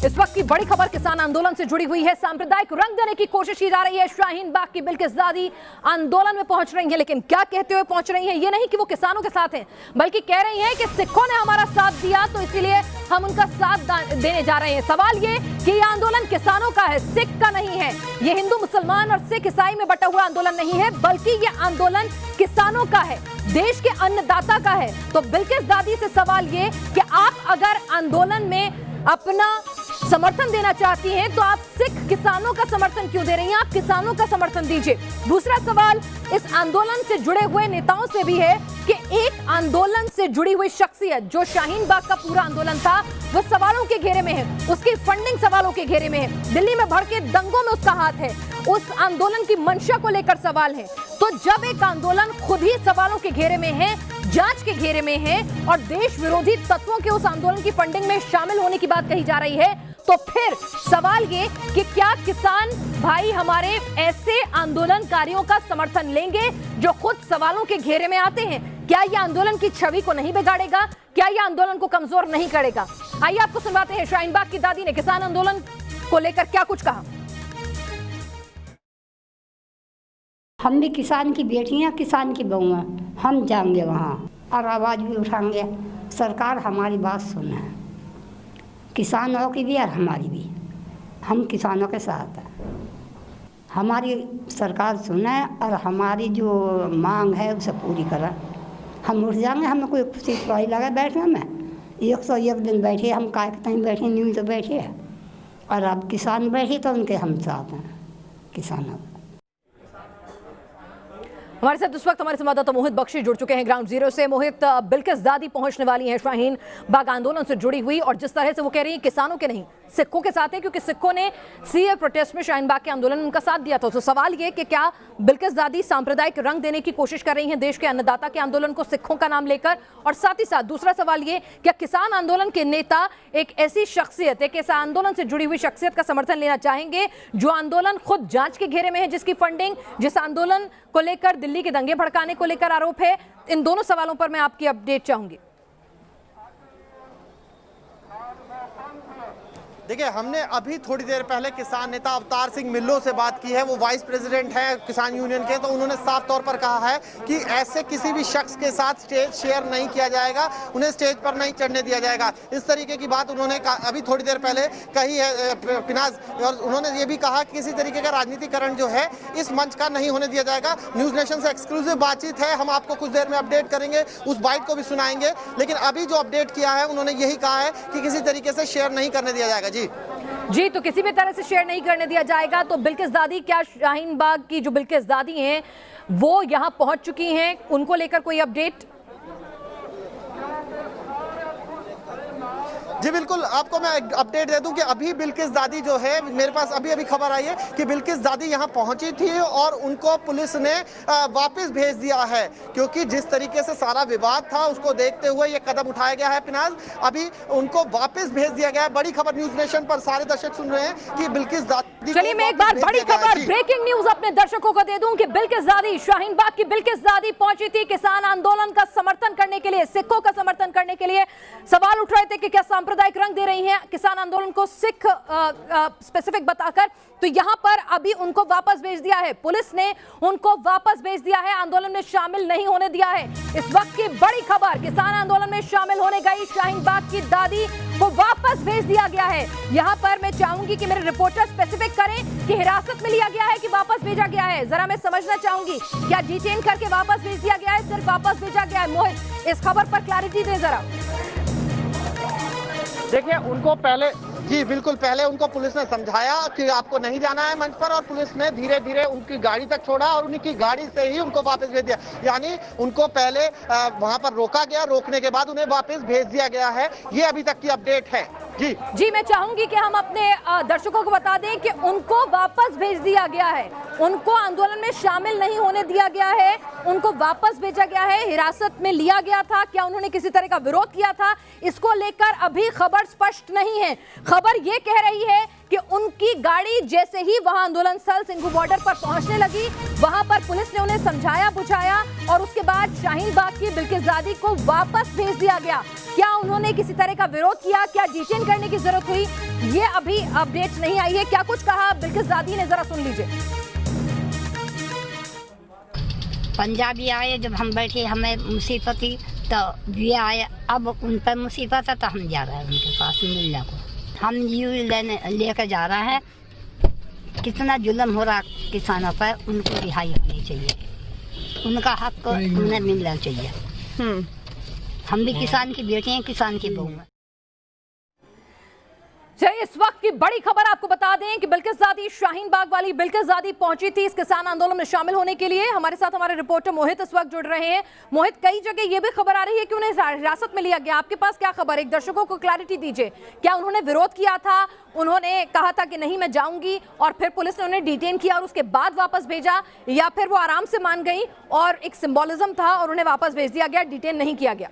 इस वक्त की बड़ी खबर किसान आंदोलन से जुड़ी हुई है। सांप्रदायिक रंग देने की कोशिश की जा रही है। शाहीन बाग की बिल्किस दादी आंदोलन में पहुंच रही हैं, लेकिन क्या कहते हुए पहुंच रही हैं? ये नहीं कि वो किसानों के साथ हैं, बल्कि कह रही हैं कि सिखों ने हमारा साथ दिया तो इसीलिए हम उनका साथ देने जा रहे हैं। सवाल ये कि ये आंदोलन किसानों का है, सिख का नहीं है। ये हिंदू मुसलमान और सिख ईसाई में बटा हुआ आंदोलन नहीं है, बल्कि ये आंदोलन किसानों का है, देश के अन्नदाता का है। तो बिल्किस दादी से सवाल ये कि आप अगर आंदोलन में अपना समर्थन देना चाहती हैं तो आप सिख किसानों का समर्थन क्यों दे रही हैं? आप किसानों का समर्थन दीजिए। दूसरा सवाल इस आंदोलन से जुड़े हुए नेताओं से भी है कि एक आंदोलन से जुड़ी हुई शख्सियत जो शाहीन बाग का पूरा आंदोलन था वो सवालों के घेरे में है, उसकी फंडिंग सवालों के घेरे में है, दिल्ली में भड़के दंगों में उसका हाथ है, उस आंदोलन की मंशा को लेकर सवाल है। तो जब एक आंदोलन खुद ही सवालों के घेरे में है, जांच के घेरे में है और देश विरोधी तत्वों के उस आंदोलन की फंडिंग में शामिल होने की बात कही जा रही है, तो फिर सवाल ये कि क्या किसान भाई हमारे ऐसे आंदोलनकारियों का समर्थन लेंगे जो खुद सवालों के घेरे में आते हैं? क्या यह आंदोलन की छवि को नहीं बिगाड़ेगा? क्या यह आंदोलन को कमजोर नहीं करेगा? आइए आपको सुनवाते हैं शाहीन बाग की दादी ने किसान आंदोलन को लेकर क्या कुछ कहा। हम भी किसान की बेटियां, किसान की बहुएं, हम जाएंगे वहाँ और आवाज़ भी उठाएंगे। सरकार हमारी बात सुने, किसानों की भी और हमारी भी। हम किसानों के साथ हैं, हमारी सरकार सुने और हमारी जो मांग है उसे पूरी करें। हम उठ जाएंगे, हमें कोई खुशी थोड़ी लगा बैठने में। 101 दिन बैठे हम, काय कहीं बैठे न्यूज तो बैठे, और अब किसान बैठे तो उनके हम साथ हैं किसानों। हमारे साथ इस वक्त हमारे संवाददाता मोहित बख्शी जुड़ चुके हैं ग्राउंड जीरो से। मोहित, बिल्किस दादी पहुंचने वाली हैं शाहीन बाग आंदोलन से जुड़ी हुई, और जिस तरह से वो कह रही हैं किसानों के नहीं सिखों के साथ है, क्योंकि सिखों ने सीए प्रोटेस्ट में शाहीन बाग के आंदोलन में उनका साथ दिया था। तो सवाल ये कि क्या बिल्किस दादी सांप्रदायिक रंग देने की कोशिश कर रही हैं देश के अन्नदाता के आंदोलन को सिखों का नाम लेकर? और साथ ही साथ दूसरा सवाल ये, क्या किसान आंदोलन के नेता एक ऐसी शख्सियत, एक ऐसा आंदोलन से जुड़ी हुई शख्सियत का समर्थन लेना चाहेंगे जो आंदोलन खुद जांच के घेरे में है, जिसकी फंडिंग, जिस आंदोलन को लेकर दिल्ली के दंगे भड़काने को लेकर आरोप है? इन दोनों सवालों पर मैं आपकी अपडेट चाहूंगी। देखिए, हमने अभी थोड़ी देर पहले किसान नेता अवतार सिंह मिल्लो से बात की है। वो वाइस प्रेसिडेंट है किसान यूनियन के। तो उन्होंने साफ तौर पर कहा है कि ऐसे किसी भी शख्स के साथ स्टेज शेयर नहीं किया जाएगा, उन्हें स्टेज पर नहीं चढ़ने दिया जाएगा। इस तरीके की बात उन्होंने अभी थोड़ी देर पहले कही है पिनाज। और उन्होंने ये भी कहा कि किसी तरीके का राजनीतिकरण जो है इस मंच का नहीं होने दिया जाएगा। न्यूज नेशन से एक्सक्लूसिव बातचीत है, हम आपको कुछ देर में अपडेट करेंगे, उस बाइट को भी सुनाएंगे। लेकिन अभी जो अपडेट किया है उन्होंने यही कहा है कि किसी तरीके से शेयर नहीं करने दिया जाएगा। जी, तो किसी भी तरह से शेयर नहीं करने दिया जाएगा। तो बिल्किस दादी, क्या शाहीन बाग की जो बिल्किस दादी हैं वो यहां पहुंच चुकी हैं? उनको लेकर कोई अपडेट? जी बिल्कुल, आपको मैं अपडेट दे दूं कि अभी बिल्किस दादी जो है, मेरे पास अभी खबर आई है कि बिल्किस दादी यहां पहुंची थी और उनको पुलिस ने वापस भेज दिया है, क्योंकि जिस तरीके से सारा विवाद था उसको देखते हुए ये कदम उठाया गया है। पिनाज, अभी उनको वापस भेज दिया गया है। बड़ी खबर न्यूज नेशन पर सारे दर्शक सुन रहे हैं कि बिल्किस दादी। चलिए मैं एक बार बड़ी खबर, ब्रेकिंग न्यूज अपने दर्शकों को दे दूं कि बिल्किस दादी, शाहीन बाग की बिल्किस दादी पहुंची थी किसान आंदोलन का समर्थन करने के लिए, सिखों का समर्थन करने के लिए। सवाल उठ रहे थे कि क्या सांप्रदायिक रंग दे रही हैं किसान आंदोलन को सिख स्पेसिफिक बताकर, तो यहां पर अभी उनको वापस भेज दिया है, पुलिस ने उनको वापस भेज दिया है, आंदोलन में शामिल नहीं होने दिया है। इस वक्त की बड़ी खबर, किसान आंदोलन में शामिल होने गई शाहीन बाग की दादी को वापस भेज दिया गया है। यहां पर मैं चाहूंगी कि मेरे रिपोर्टर स्पेसिफिक करें कि हिरासत में लिया गया है कि वापस भेजा गया है। जरा मैं समझना चाहूंगी, क्या डिटेन करके वापस भेज दिया गया है, सिर्फ वापस भेजा गया है? मोहित, इस खबर पर क्लैरिटी दे जरा। देखिए, उनको पहले, जी बिल्कुल, पहले उनको पुलिस ने समझाया कि आपको नहीं जाना है मंच पर, और पुलिस ने धीरे धीरे उनकी गाड़ी तक छोड़ा और उनकी गाड़ी से ही उनको वापस भेज दिया। यानी उनको पहले वहां पर रोका गया, रोकने के बाद उन्हें वापस भेज दिया गया है। ये अभी तक की अपडेट है। जी, मैं चाहूंगी कि हम अपने दर्शकों को बता दें कि उनको वापस भेज दिया गया है, उनको आंदोलन में शामिल नहीं होने दिया गया है, उनको वापस भेजा गया है। हिरासत में लिया गया था, क्या उन्होंने किसी तरह का विरोध किया था, इसको लेकर अभी खबर स्पष्ट नहीं है। खबर ये कह रही है कि उनकी गाड़ी जैसे ही वहां आंदोलन स्थल सिंघू बॉर्डर पर पहुंचने लगी, वहां पर पुलिस ने उन्हें समझाया बुझाया और उसके बाद शाहीन बाग की बिल्किस-ज़ादी को वापस भेज दिया गया। क्या उन्होंने किसी तरह का विरोध किया, क्या डिटेन करने की जरूरत हुई, ये अभी अपडेट नहीं आई है। क्या कुछ कहा बिल्किस-ज़ादी ने, जरा सुन लीजिए। पंजाबी आए, जब हम बैठे हमें मुसीबत थी तो ये आए, अब उन पर मुसीबत है तो हम जा रहे हैं उनके पास मिलने को। हम यूँ लेकर जा रहे हैं। कितना जुल्म हो रहा किसानों पर, उनको रिहाई होनी चाहिए, उनका हक उन्हें मिलना चाहिए। हम भी किसान की बेटी हैं, किसान की बहू हैं। चलिए, इस वक्त की बड़ी खबर आपको बता दें कि बिल्किस-ज़ादी, शाहीन बाग वाली बिल्किस-ज़ादी पहुंची थी इस किसान आंदोलन में शामिल होने के लिए। हमारे साथ हमारे रिपोर्टर मोहित इस वक्त जुड़ रहे हैं। मोहित, कई जगह ये भी खबर आ रही है कि उन्हें हिरासत में लिया गया, आपके पास क्या खबर है? एक दर्शकों को क्लैरिटी दीजिए, क्या उन्होंने विरोध किया था, उन्होंने कहा था कि नहीं मैं जाऊंगी और फिर पुलिस ने उन्हें डिटेन किया और उसके बाद वापस भेजा, या फिर वो आराम से मान गई और एक सिंबोलिज्म था और उन्हें वापस भेज दिया गया, डिटेन नहीं किया गया?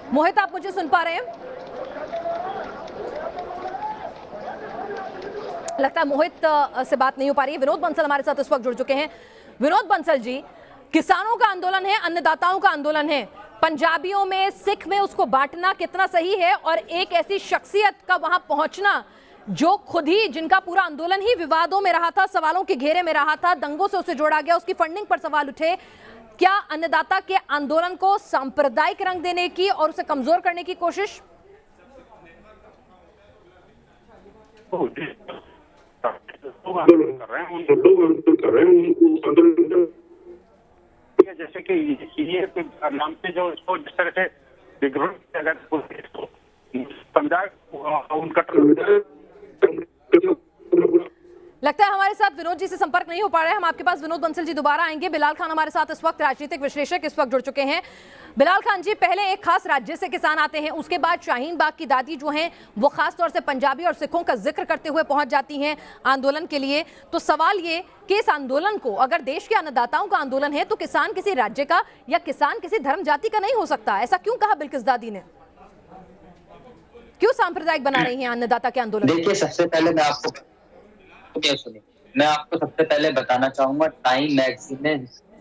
मोहित, आप मुझे सुन पा रहे हैं? लगता है मोहित से बात नहीं हो पा रही है। विनोद बंसल हमारे साथ इस वक्त जुड़ चुके हैं। विनोद बंसल जी, किसानों का आंदोलन है, अन्नदाताओं का आंदोलन है, पंजाबियों में, सिख में उसको बांटना कितना सही है? और एक ऐसी शख्सियत का वहां पहुंचना जो खुद ही, जिनका पूरा आंदोलन ही विवादों में रहा था, सवालों के घेरे में रहा था, दंगों से उसे जोड़ा गया, उसकी फंडिंग पर सवाल उठे, क्या अन्नदाता के आंदोलन को सांप्रदायिक रंग देने की और उसे कमजोर करने की कोशिश? जैसे कि ये नाम से जो इसको जिस तरह से पंजाब उनका लगता है हमारे साथ विनोद जी से संपर्क नहीं हो पा रहा है। हम आपके पास विनोद बंसल जी दोबारा आएंगे। बिलाल खान हमारे साथ इस वक्त राजनीतिक विश्लेषक इस वक्त जुड़ चुके हैं। बिलाल खान जी, पहले एक खास राज्य से किसान आते हैं, उसके बाद शाहीन बाग की दादी जो हैं वो खास तौर से पंजाबी और सिखों का जिक्र करते हुए पहुंच जाती हैं आंदोलन के लिए। तो सवाल ये कि इस आंदोलन को, अगर देश के अन्नदाताओं का आंदोलन है, तो किसान किसी राज्य का या किसान किसी धर्म जाति का नहीं हो सकता, ऐसा क्यों कहा बिल्किस-ज़ादी ने? क्यों सांप्रदायिक बना रही है अन्नदाता के आंदोलन? देखिए, सबसे पहले मैं आपको सबसे पहले बताना चाहूंगा, टाइम मैगजीन ने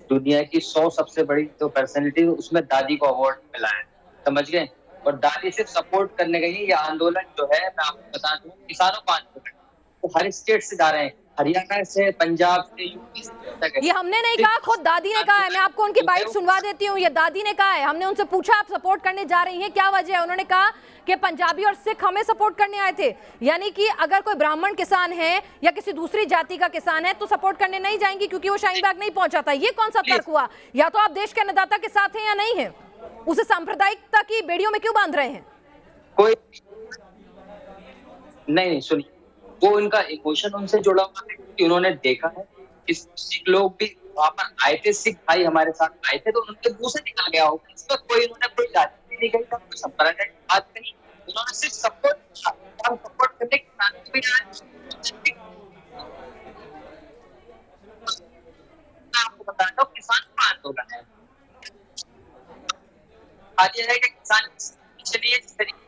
दुनिया की 100 सबसे बड़ी जो पर्सनैलिटी, उसमें दादी को अवार्ड मिला है, समझ गए? और दादी सिर्फ सपोर्ट करने गई। ये आंदोलन जो है, मैं आपको बता दूं, किसानों का आंदोलन, तो हर स्टेट से जा रहे हैं, हरियाणा से, पंजाब से, यूपी से। ये हमने नहीं कहा, खुद दादी ने कहा है। मैं आपको उनकी बाइट सुनवा देती हूँ। ये दादी ने कहा है, हमने उनसे पूछा आप सपोर्ट करने जा रही हैं, क्या वजह है? उन्होंने कहा कि पंजाबी और सिख हमें सपोर्ट करने आए थे। यानी कि अगर कोई ब्राह्मण किसान है या किसी दूसरी जाति का किसान है तो सपोर्ट करने नहीं जाएंगी क्योंकि वो शाहीन बाग नहीं पहुंचा था। ये कौन सा तर्क हुआ? या तो आप देश के अन्नदाता के साथ हैं या नहीं है, उसे सांप्रदायिकता की बेड़ियों में क्यों बांध रहे हैं? कोई नहीं, सुनिए, वो उनका इमोशन उनसे जुड़ा हुआ है कि उन्होंने देखा है कि सिख लोग भी वहां पर आए थे, सिख भाई हमारे साथ आए थे, तो उनके मुंह से निकल गया होगा। इस पर कोई उन्होंने कोई जाति नहीं कही था, कोई संप्रदाय की बात नहीं, उन्होंने सिर्फ सपोर्ट करने के आपको बताता हूँ, किसान का आंदोलन है। आज ये है कि किसान पीछे नहीं है, जिस तरीके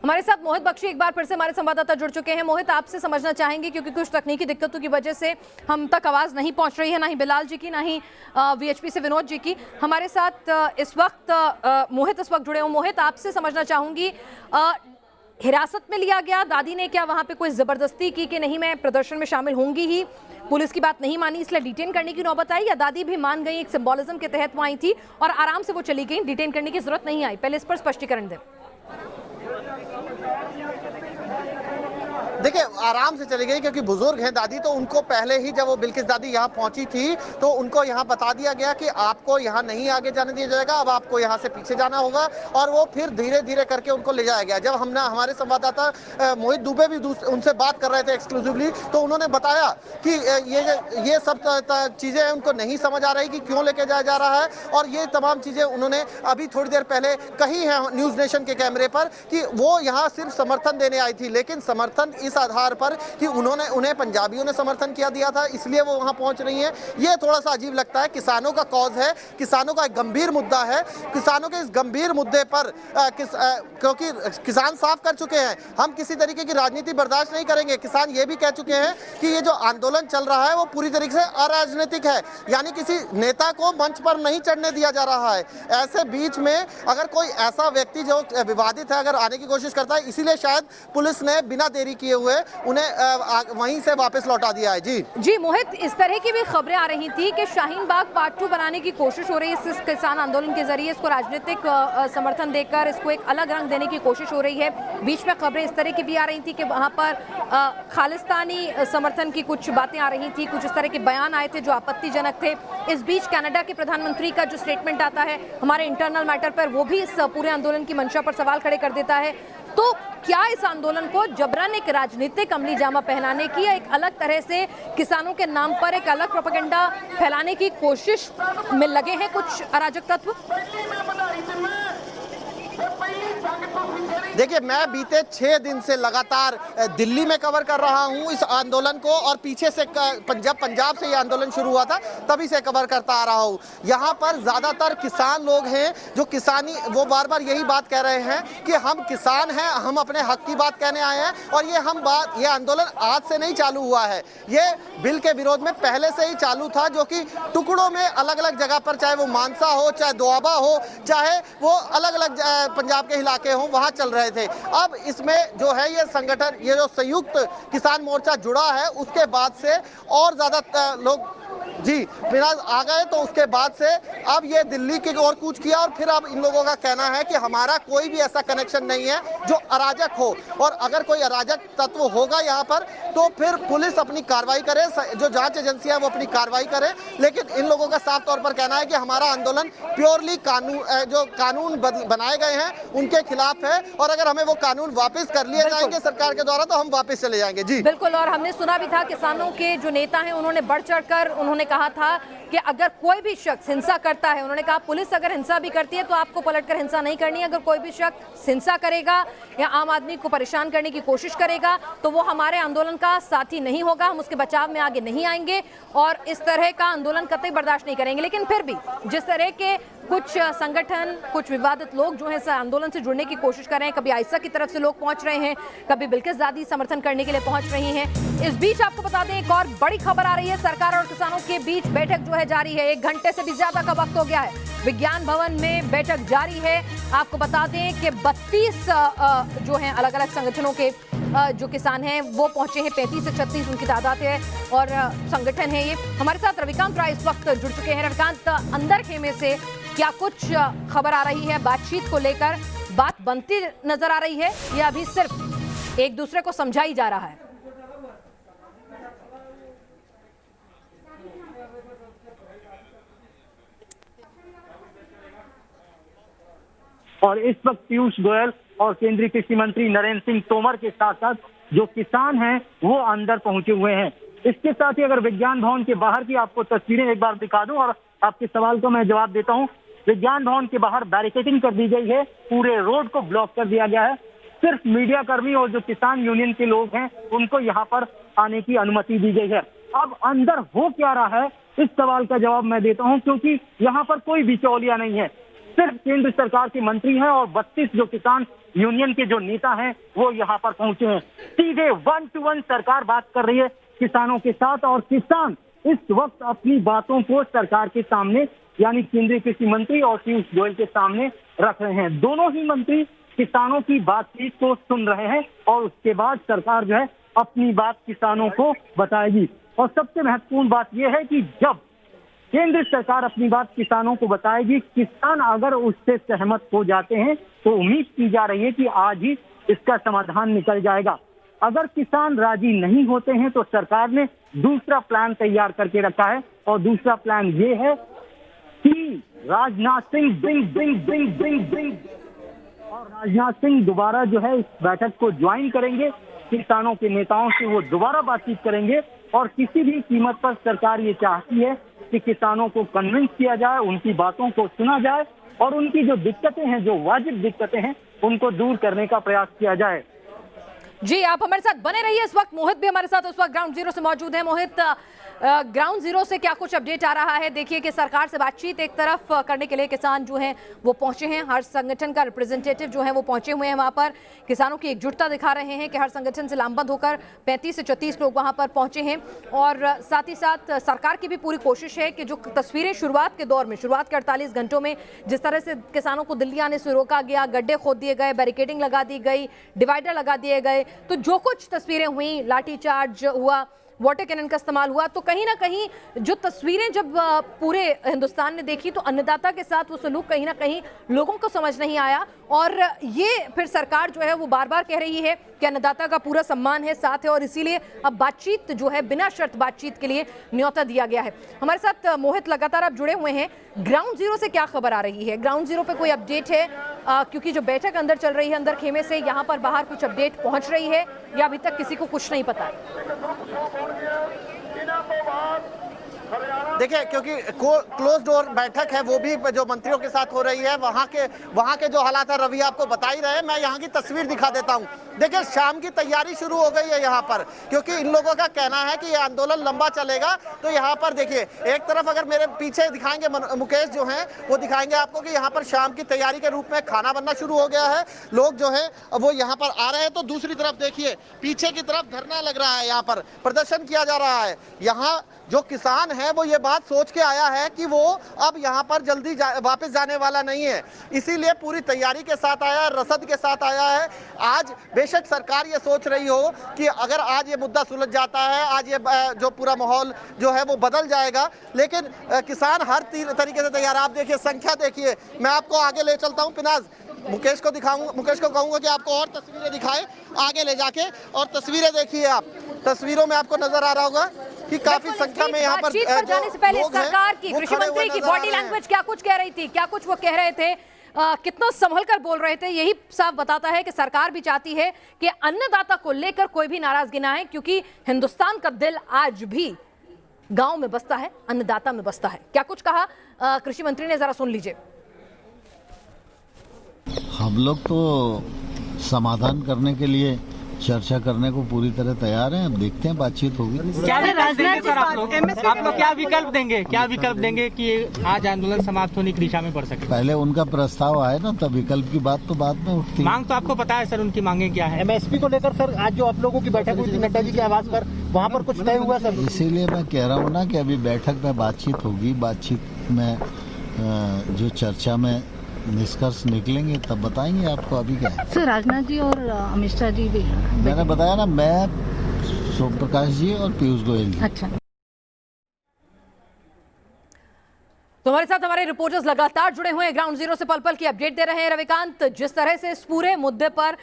हमारे साथ मोहित बख्शी एक बार फिर से हमारे संवाददाता जुड़ चुके हैं। मोहित, आपसे समझना चाहेंगे क्योंकि कुछ तकनीकी दिक्कतों की वजह से हम तक आवाज़ नहीं पहुंच रही है, ना ही बिलाल जी की, ना ही वीएचपी से विनोद जी की। हमारे साथ इस वक्त मोहित इस वक्त जुड़े हो। मोहित, आपसे समझना चाहूँगी, हिरासत में लिया गया, दादी ने क्या वहाँ पे कोई ज़बरदस्ती की कि नहीं मैं प्रदर्शन में शामिल होंगी ही, पुलिस की बात नहीं मानी इसलिए डिटेन करने की नौबत आई, या दादी भी मान गई, एक सिंबोलिज्म के तहत वो आई थी और आराम से वो चली गई, डिटेन करने की जरूरत नहीं आई? पहले इस पर स्पष्टीकरण दें। देखिए आराम से चली गई क्योंकि बुजुर्ग हैं दादी, तो उनको पहले ही जब वो बिल्किस दादी यहाँ पहुंची थी तो उनको यहाँ बता दिया गया कि आपको यहाँ नहीं आगे जाने दिया जाएगा, अब आपको यहाँ से पीछे जाना होगा, और वो फिर धीरे धीरे करके उनको ले जाया गया। जब हमारे संवाददाता मोहित दुबे भी उनसे बात कर रहे थे एक्सक्लूसिवली, तो उन्होंने बताया कि ये सब चीजें उनको नहीं समझ आ रही कि क्यों लेके जाया जा रहा है, और ये तमाम चीजें उन्होंने अभी थोड़ी देर पहले कही है न्यूज नेशन के कैमरे पर कि वो यहाँ सिर्फ समर्थन देने आई थी, लेकिन समर्थन इस आधार पर कि उन्हें पंजाबियों ने समर्थन किया दिया था इसलिए वो वहां पहुंच रही हैं। ये थोड़ा सा अजीब लगता है। किसानों का कॉज है, किसानों का एक गंभीर मुद्दा है। किसानों के इस गंभीर मुद्दे पर क्योंकि किसान साफ कर चुके हैं, हम किसी तरीके की राजनीति बर्दाश्त नहीं करेंगे। किसान ये भी कह चुके हैं कि ये जो आंदोलन चल रहा है वो पूरी तरीके से अराजनीतिक है, यानी किसी नेता को मंच पर नहीं चढ़ने दिया जा रहा है। ऐसे बीच में अगर कोई ऐसा व्यक्ति जो विवादित है अगर आने की कोशिश करता है, इसीलिए शायद पुलिस ने बिना देरी किए हुए उन्हें वहीं से वापस लौटा दिया है। जी मोहित, इस तरह की भी खबरें आ रही थी कि शाहीन बाग पार्ट 2 बनाने की कोशिश हो रही है इस किसान आंदोलन के जरिए, इसको राजनीतिक समर्थन देकर इसको एक अलग रंग देने की कोशिश हो रही है। बीच में खबरें इस तरह की भी आ रही थी कि वहां पर खालिस्तानी समर्थन की कुछ बातें आ रही थी, कुछ इस तरह के बयान आए थे जो आपत्तिजनक थे। इस बीच कनाडा के प्रधानमंत्री का जो स्टेटमेंट आता है हमारे इंटरनल मैटर पर, वो भी इस पूरे आंदोलन की मंशा पर सवाल खड़े कर देता है। तो क्या इस आंदोलन को जबरन एक राजनीतिक अमली जामा पहनाने की या एक अलग तरह से किसानों के नाम पर एक अलग प्रोपेगेंडा फैलाने की कोशिश में लगे हैं कुछ अराजक तत्व? देखिए, मैं बीते 6 दिन से लगातार दिल्ली में कवर कर रहा हूं इस आंदोलन को, और पीछे से पंजाब से ये आंदोलन शुरू हुआ था तभी से कवर करता आ रहा हूं। यहां पर ज्यादातर किसान लोग हैं जो किसानी, वो बार बार यही बात कह रहे हैं कि हम किसान हैं, हम अपने हक की बात कहने आए हैं, और ये आंदोलन आज से नहीं चालू हुआ है। ये बिल के विरोध में पहले से ही चालू था, जो कि टुकड़ों में अलग अलग जगह पर, चाहे वो मानसा हो, चाहे दोआबा हो, चाहे वो अलग अलग पंजाब के इलाके हों, वहां चल रहे थे। अब इसमें जो है ये संगठन, ये जो संयुक्त किसान मोर्चा जुड़ा है, उसके बाद से और ज्यादा लोग बिना आ गए, तो उसके बाद से अब ये दिल्ली की ओर कूच किया, और फिर अब इन लोगों का कहना है कि हमारा कोई भी ऐसा कनेक्शन नहीं है जो अराजक हो, और अगर कोई अराजक तत्व होगा यहाँ पर तो फिर पुलिस अपनी कार्रवाई करे, जो जांच एजेंसियां वो अपनी कार्रवाई करे। लेकिन इन लोगों का साफ तौर पर कहना है कि हमारा आंदोलन प्योरली कानून बनाए गए हैं उनके खिलाफ है, और अगर हमें वो कानून वापस कर लिए जाएंगे सरकार के द्वारा तो हम वापस चले जाएंगे। जी बिल्कुल, और हमने सुना भी था किसानों के जो नेता हैं उन्होंने बढ़ चढ़कर उन्होंने कहा था कि अगर कोई भी शख्स हिंसा करता है, उन्होंने कहा पुलिस अगर हिंसा भी करती है तो आपको पलटकर हिंसा नहीं करनी है। अगर कोई भी शख्स हिंसा करेगा या आम आदमी को परेशान करने की कोशिश करेगा तो वो हमारे आंदोलन का साथी नहीं होगा, हम उसके बचाव में आगे नहीं आएंगे और इस तरह का आंदोलन कतई बर्दाश्त नहीं करेंगे। लेकिन फिर भी जिस तरह के कुछ संगठन, कुछ विवादित लोग जो है इस आंदोलन से जुड़ने की कोशिश कर रहे हैं, कभी आयशा की तरफ से लोग पहुंच रहे हैं, कभी बिल्किस दादी समर्थन करने के लिए पहुंच रही हैं। इस बीच आपको बता दें एक और बड़ी खबर आ रही है, सरकार और किसानों के बीच बैठक जो है जारी है। 1 घंटे से भी ज्यादा का वक्त हो गया है, विज्ञान भवन में बैठक जारी है। आपको बता दें कि 32 जो हैं अलग अलग संगठनों के जो किसान हैं वो पहुंचे हैं, 35 से 36 उनकी तादाद है और संगठन है ये। हमारे साथ रविकांत राय इस वक्त जुड़ चुके हैं। रविकांत, अंदर खेमे से क्या कुछ खबर आ रही है, बातचीत को लेकर बात बनती नजर आ रही है या अभी सिर्फ एक दूसरे को समझाई जा रहा है? और इस वक्त पीयूष गोयल और केंद्रीय कृषि मंत्री नरेंद्र सिंह तोमर के साथ साथ जो किसान हैं वो अंदर पहुंचे हुए हैं। इसके साथ ही अगर विज्ञान भवन के बाहर की आपको तस्वीरें एक बार दिखा दूं और आपके सवाल को मैं जवाब देता हूं। विज्ञान भवन के बाहर बैरिकेडिंग कर दी गई है, पूरे रोड को ब्लॉक कर दिया गया है। सिर्फ मीडिया कर्मी और जो किसान यूनियन के लोग हैं उनको यहाँ पर आने की अनुमति दी गई है। अब अंदर हो क्या रहा है इस सवाल का जवाब मैं देता हूँ, क्योंकि यहाँ पर कोई बिचौलिया नहीं है। सिर्फ केंद्र सरकार के मंत्री हैं और 32 जो किसान यूनियन के जो नेता हैं वो यहाँ पर पहुंचे हैं। सीधे 1 to 1 सरकार बात कर रही है किसानों के साथ और किसान इस वक्त अपनी बातों को सरकार के सामने यानी केंद्रीय कृषि मंत्री और पीयूष गोयल के सामने रख रहे हैं। दोनों ही मंत्री किसानों की बातचीत को सुन रहे हैं और उसके बाद सरकार जो है अपनी बात किसानों को बताएगी। और सबसे महत्वपूर्ण बात यह है कि जब केंद्र सरकार अपनी बात किसानों को बताएगी, किसान अगर उससे सहमत हो जाते हैं तो उम्मीद की जा रही है कि आज ही इसका समाधान निकल जाएगा। अगर किसान राजी नहीं होते हैं तो सरकार ने दूसरा प्लान तैयार करके रखा है, और दूसरा प्लान ये है कि राजनाथ सिंह दोबारा जो है इस बैठक को ज्वाइन करेंगे। किसानों के नेताओं से वो दोबारा बातचीत करेंगे, और किसी भी कीमत पर सरकार ये चाहती है कि किसानों को कन्विंस किया जाए, उनकी बातों को सुना जाए, और उनकी जो दिक्कतें हैं, जो वाजिब दिक्कतें हैं, उनको दूर करने का प्रयास किया जाए। जी, आप हमारे साथ बने रहिए। इस वक्त मोहित भी हमारे साथ उस वक्त ग्राउंड जीरो से मौजूद है। मोहित, ग्राउंड जीरो से क्या कुछ अपडेट आ रहा है? देखिए कि सरकार से बातचीत एक तरफ करने के लिए किसान जो हैं वो पहुंचे हैं, हर संगठन का रिप्रेजेंटेटिव जो है वो पहुंचे हुए हैं वहां पर, किसानों की एकजुटता दिखा रहे हैं कि हर संगठन से लामबंद होकर 35 से 36 लोग वहां पर पहुंचे हैं। और साथ ही साथ सरकार की भी पूरी कोशिश है कि जो तस्वीरें शुरुआत के दौर में, शुरुआत के 48 घंटों में जिस तरह से किसानों को दिल्ली आने से रोका गया, गड्ढे खोद दिए गए, बैरिकेडिंग लगा दी गई, डिवाइडर लगा दिए गए, तो जो कुछ तस्वीरें हुई, लाठीचार्ज हुआ, वाटर कैनन का इस्तेमाल हुआ, तो कहीं ना कहीं जो तस्वीरें जब पूरे हिंदुस्तान ने देखी तो अन्नदाता के साथ वो सलूक कहीं ना कहीं लोगों को समझ नहीं आया। और ये फिर सरकार जो है वो बार बार कह रही है कि अन्नदाता का पूरा सम्मान है, साथ है, और इसीलिए अब बातचीत जो है बिना शर्त बातचीत के लिए न्योता दिया गया है। हमारे साथ मोहित लगातार आप जुड़े हुए हैं। ग्राउंड जीरो से क्या खबर आ रही है? ग्राउंड जीरो पे कोई अपडेट है? क्योंकि जो बैठक अंदर चल रही है, अंदर खेमे से, यहाँ पर बाहर कुछ अपडेट पहुंच रही है या अभी तक किसी को कुछ नहीं पता है? देखिए, क्योंकि क्लोज डोर बैठक है, वो भी जो मंत्रियों के साथ हो रही है, वहाँ के जो हालात है रवि आपको बता ही रहे हैं। मैं यहाँ की तस्वीर दिखा देता हूँ। देखिए, शाम की तैयारी शुरू हो गई है यहाँ पर, क्योंकि इन लोगों का कहना है कि ये आंदोलन लंबा चलेगा। तो यहाँ पर देखिए, एक तरफ अगर मेरे पीछे दिखाएंगे मुकेश जो हैं वो दिखाएंगे आपको कि यहाँ पर शाम की तैयारी के रूप में खाना बनना शुरू हो गया है, लोग जो है वो यहाँ पर आ रहे हैं। तो दूसरी तरफ देखिए, पीछे की तरफ धरना लग रहा है, यहाँ पर प्रदर्शन किया जा रहा है। यहाँ जो किसान है वो ये बात सोच के आया है कि वो अब यहाँ पर जल्दी वापस जाने वाला नहीं है, इसीलिए पूरी तैयारी के साथ आया है, रसद के साथ आया है। आज बेशक सरकार ये सोच रही हो कि अगर आज ये मुद्दा सुलझ जाता है, आज ये जो पूरा माहौल जो है वो बदल जाएगा, लेकिन किसान हर तरीके से तैयार। आप देखिए, संख्या देखिए। मैं आपको आगे ले चलता हूँ, पिनाज मुकेश को कहूँगा कि आपको और तस्वीरें दिखाए आगे ले जाके, और तस्वीरें देखिए आप। तस्वीरों में आपको नजर आ रहा होगा कि काफी संख्या में यहाँ पर जाने से पहले सरकार की, कृषि मंत्री की बॉडी लैंग्वेज क्या कुछ कह रही थी, क्या कुछ वो कह रहे थे, कितना संभल कर बोल रहे थे, यही साफ बताता है कि सरकार भी चाहती है कि अन्नदाता को लेकर कोई भी नाराजगी ना है, क्योंकि हिंदुस्तान का दिल आज भी गांव में बसता है, अन्नदाता में बसता है। क्या कुछ कहा कृषि मंत्री ने, जरा सुन लीजिए। हम लोग तो समाधान करने के लिए, चर्चा करने को पूरी तरह तैयार हैं। अब देखते हैं, बातचीत होगी। क्या विकल्प देंगे सर आप लोग क्या विकल्प देंगे कि आज आंदोलन समाप्त होने की दिशा में बढ़ सके? पहले उनका प्रस्ताव आए ना, तब विकल्प की बात तो बाद में उठती। मांग तो आपको पता है सर, उनकी मांगे क्या है? एमएसपी को लेकर सर आज जो आप लोगों की बैठक हुई थी नड्डा जी के आवास पर, वहाँ पर कुछ तय हुआ सर? इसीलिए मैं कह रहा हूँ ना कि अभी बैठक में बातचीत होगी, बातचीत में जो चर्चा में निष्कर्ष निकलेंगे तब बताएंगे आपको। अभी क्या है सर, राजनाथ जी और अमित शाह जी भी, मैंने बताया ना, मैं, सोम प्रकाश जी और पीयूष गोयल जी। अच्छा, तो हमारे साथ हमारे रिपोर्टर्स लगातार जुड़े हुए हैं, ग्राउंड जीरो से पल पल की अपडेट दे रहे हैं। रविकांत, जिस तरह से इस पूरे मुद्दे पर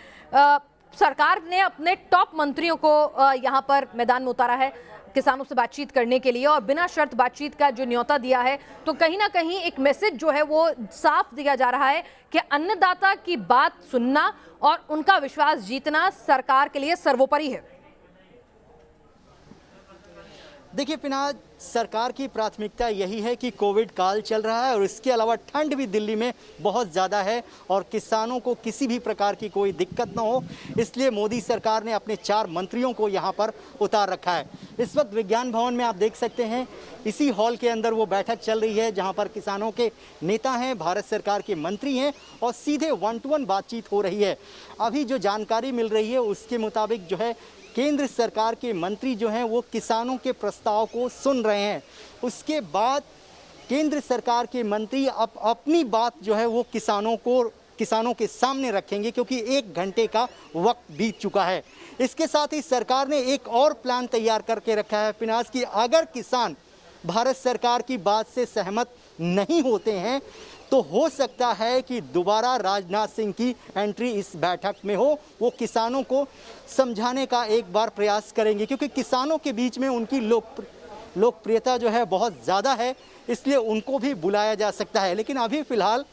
सरकार ने अपने टॉप मंत्रियों को यहाँ पर मैदान में उतारा है किसानों से बातचीत करने के लिए, और बिना शर्त बातचीत का जो न्योता दिया है, तो कहीं ना कहीं एक मैसेज जो है वो साफ दिया जा रहा है कि अन्नदाता की बात सुनना और उनका विश्वास जीतना सरकार के लिए सर्वोपरि है। देखिए पिनाज, सरकार की प्राथमिकता यही है कि कोविड काल चल रहा है और इसके अलावा ठंड भी दिल्ली में बहुत ज़्यादा है और किसानों को किसी भी प्रकार की कोई दिक्कत ना हो, इसलिए मोदी सरकार ने अपने 4 मंत्रियों को यहाँ पर उतार रखा है। इस वक्त विज्ञान भवन में आप देख सकते हैं, इसी हॉल के अंदर वो बैठक चल रही है जहाँ पर किसानों के नेता हैं, भारत सरकार के मंत्री हैं और सीधे 1-to-1 बातचीत हो रही है। अभी जो जानकारी मिल रही है उसके मुताबिक जो है केंद्र सरकार के मंत्री जो हैं वो किसानों के प्रस्ताव को सुन रहे हैं। उसके बाद केंद्र सरकार के मंत्री अपनी बात जो है वो किसानों के सामने रखेंगे, क्योंकि 1 घंटे का वक्त बीत चुका है। इसके साथ ही सरकार ने एक और प्लान तैयार करके रखा है पिनाज की, अगर किसान भारत सरकार की बात से सहमत नहीं होते हैं तो हो सकता है कि दोबारा राजनाथ सिंह की एंट्री इस बैठक में हो। वो किसानों को समझाने का एक बार प्रयास करेंगे, क्योंकि किसानों के बीच में उनकी लोकप्रियता जो है बहुत ज़्यादा है, इसलिए उनको भी बुलाया जा सकता है। लेकिन अभी फ़िलहाल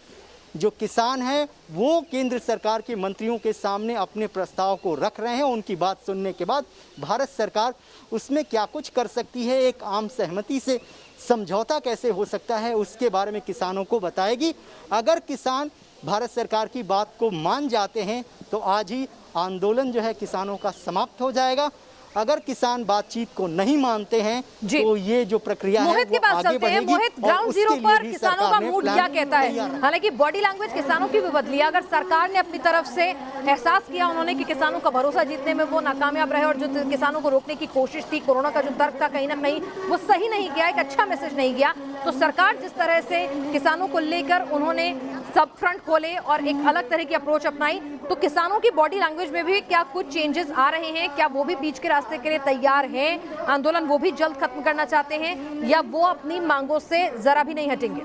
जो किसान हैं वो केंद्र सरकार के मंत्रियों के सामने अपने प्रस्ताव को रख रहे हैं। उनकी बात सुनने के बाद भारत सरकार उसमें क्या कुछ कर सकती है, एक आम सहमति से समझौता कैसे हो सकता है, उसके बारे में किसानों को बताएगी। अगर किसान भारत सरकार की बात को मान जाते हैं तो आज ही आंदोलन जो है किसानों का समाप्त हो जाएगा। अगर किसान बातचीत को नहीं मानते हैं तो ये जो प्रक्रिया है मोहित के पास चलते हैं। मोहित, ग्राउंड जीरो पर किसानों का मूड क्या कहता है? हालांकि बॉडी लैंग्वेज किसानों की भी बदली है। अगर सरकार ने अपनी तरफ से एहसास किया उन्होंने कि किसानों का भरोसा जीतने में वो नाकामयाब रहे और जो किसानों को रोकने की कोशिश थी, कोरोना का जो तर्क था कहीं ना कहीं वो सही नहीं गया, एक अच्छा मैसेज नहीं गया, तो सरकार जिस तरह से किसानों को लेकर उन्होंने सब फ्रंट खोले और एक अलग तरह की अप्रोच अपनाई, तो किसानों की बॉडी लैंग्वेज में भी क्या कुछ चेंजेस आ रहे हैं? क्या वो भी बीच के रास्ते के लिए तैयार हैं? आंदोलन वो भी जल्द खत्म करना चाहते हैं या वो अपनी मांगों से जरा भी नहीं हटेंगे?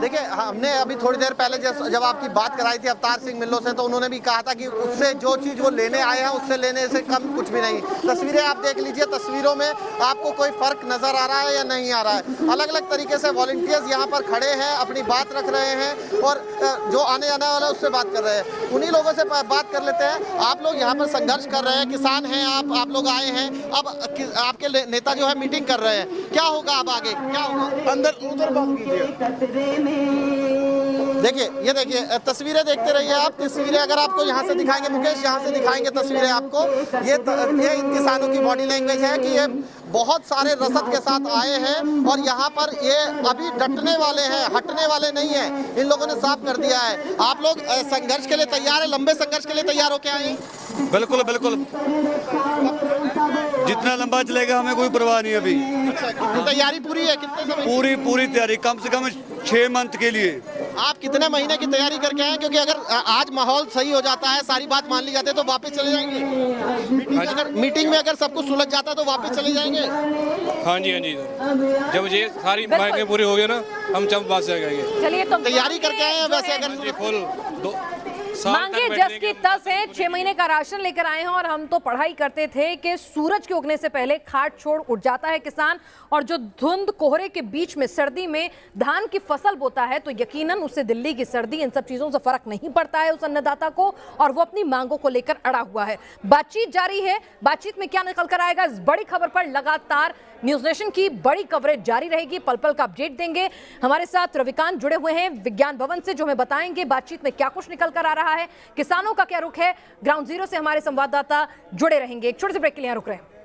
देखिए, हमने अभी थोड़ी देर पहले जब आपकी बात कराई थी अवतार सिंह मिल्लो से, तो उन्होंने भी कहा था कि उससे जो चीज़ वो लेने आए हैं उससे लेने से कम कुछ भी नहीं। तस्वीरें आप देख लीजिए, तस्वीरों में आपको कोई फर्क नजर आ रहा है या नहीं आ रहा है? अलग अलग तरीके से वॉलंटियर्स यहाँ पर खड़े हैं, अपनी बात रख रहे हैं और जो आने जाने वाला है उससे बात कर रहे हैं। उन्हीं लोगों से बात कर लेते हैं। आप लोग यहाँ पर संघर्ष कर रहे हैं, किसान हैं, आप लोग आए हैं, अब आपके नेता जो है मीटिंग कर रहे हैं, क्या होगा अब आगे, क्या होगा? अंदर उधर बात कीजिए। देखिए, ये देखिए तस्वीरें देखते रहिए आप। तस्वीरें अगर आपको यहाँ से दिखाएंगे, मुकेश यहाँ से दिखाएंगे तस्वीरें आपको। ये इन किसानों की बॉडी लैंग्वेज है कि ये बहुत सारे रसद के साथ आए हैं और यहाँ पर ये अभी डटने वाले हैं, हटने वाले नहीं हैं। इन लोगों ने साफ कर दिया है। आप लोग संघर्ष के लिए तैयार है? लंबे संघर्ष के लिए तैयार होके आए? बिल्कुल बिल्कुल, जितना लंबा चलेगा हमें कोई परवाह नहीं। अभी तैयारी पूरी है? कितने समय? पूरी तैयारी, कम से कम 6 मंथ के लिए। आप कितने महीने की तैयारी करके आए? क्योंकि अगर आज माहौल सही हो जाता है, सारी बात मान ली जाती है तो वापस चले जाएंगे? मीटिंग में अगर सब कुछ सुलझ जाता है तो वापस चले जाएंगे? हाँ जी, जब ये सारी मांगें पूरी हो गई ना, हम जब वापस जाएंगे। चलिए, तो तैयारी करके आए हैं वैसे? अगर फुल मांगे जस की तस है, 6 महीने का राशन लेकर आए हैं और हम तो पढ़ाई करते थे कि सूरज के उगने से पहले खाट छोड़ उठ जाता है किसान, और जो धुंध कोहरे के बीच में सर्दी में धान की फसल बोता है तो यकीनन उससे दिल्ली की सर्दी, इन सब चीजों से फर्क नहीं पड़ता है उस अन्नदाता को, और वो अपनी मांगों को लेकर अड़ा हुआ है। बातचीत जारी है। बातचीत में क्या निकल कर आएगा, इस बड़ी खबर पर लगातार न्यूज नेशन की बड़ी कवरेज जारी रहेगी। पल पल का अपडेट देंगे। हमारे साथ रविकांत जुड़े हुए हैं विज्ञान भवन से, जो हमें बताएंगे बातचीत में क्या कुछ निकल कर आ रहा है, किसानों का क्या रुख है। ग्राउंड जीरो से हमारे संवाददाता जुड़े रहेंगे। एक छोटे से ब्रेक के लिए रुक रहे हैं।